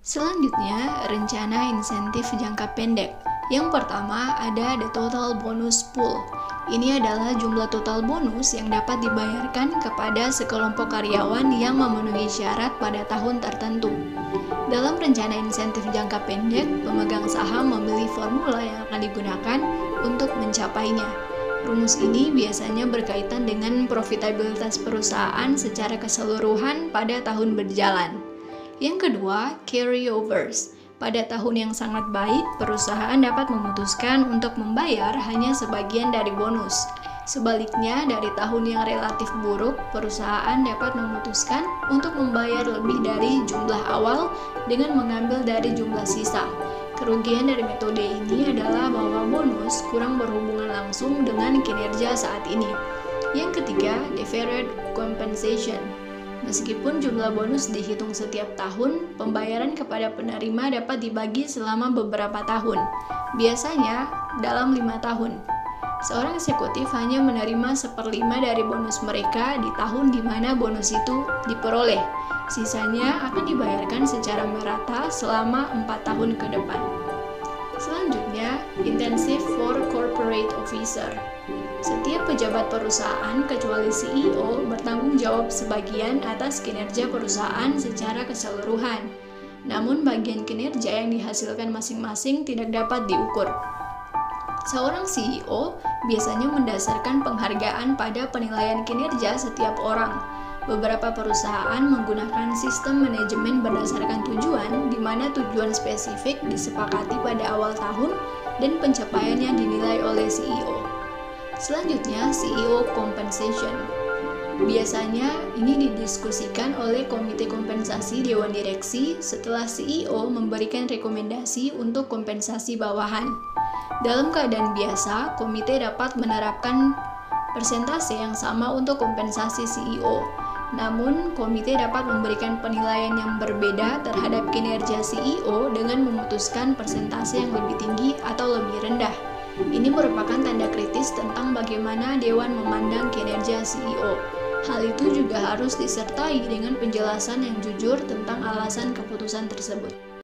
Selanjutnya, rencana insentif jangka pendek. Yang pertama ada the total bonus pool. Ini adalah jumlah total bonus yang dapat dibayarkan kepada sekelompok karyawan yang memenuhi syarat pada tahun tertentu. Dalam rencana insentif jangka pendek, pemegang saham memilih formula yang akan digunakan untuk mencapainya. Rumus ini biasanya berkaitan dengan profitabilitas perusahaan secara keseluruhan pada tahun berjalan. Yang kedua, carryovers. Pada tahun yang sangat baik, perusahaan dapat memutuskan untuk membayar hanya sebagian dari bonus. Sebaliknya, dari tahun yang relatif buruk, perusahaan dapat memutuskan untuk membayar lebih dari jumlah awal dengan mengambil dari jumlah sisa. Kerugian dari metode ini adalah bahwa bonus kurang berhubungan langsung dengan kinerja saat ini. Yang ketiga, deferred compensation. Meskipun jumlah bonus dihitung setiap tahun, pembayaran kepada penerima dapat dibagi selama beberapa tahun, biasanya dalam 5 tahun. Seorang eksekutif hanya menerima 1/5 dari bonus mereka di tahun di mana bonus itu diperoleh. Sisanya akan dibayarkan secara merata selama 4 tahun ke depan. Selanjutnya, incentive for corporate officer. Setiap pejabat perusahaan kecuali CEO bertanggung jawab sebagian atas kinerja perusahaan secara keseluruhan. Namun bagian kinerja yang dihasilkan masing-masing tidak dapat diukur. Seorang CEO biasanya mendasarkan penghargaan pada penilaian kinerja setiap orang. Beberapa perusahaan menggunakan sistem manajemen berdasarkan tujuan, di mana tujuan spesifik disepakati pada awal tahun dan pencapaiannya dinilai oleh CEO. Selanjutnya, CEO compensation. Biasanya ini didiskusikan oleh komite kompensasi dewan direksi setelah CEO memberikan rekomendasi untuk kompensasi bawahan. Dalam keadaan biasa, komite dapat menerapkan persentase yang sama untuk kompensasi CEO. Namun, komite dapat memberikan penilaian yang berbeda terhadap kinerja CEO dengan memutuskan persentase yang lebih tinggi atau lebih rendah. Ini merupakan tanda kritis tentang bagaimana dewan memandang kinerja CEO. Hal itu juga harus disertai dengan penjelasan yang jujur tentang alasan keputusan tersebut.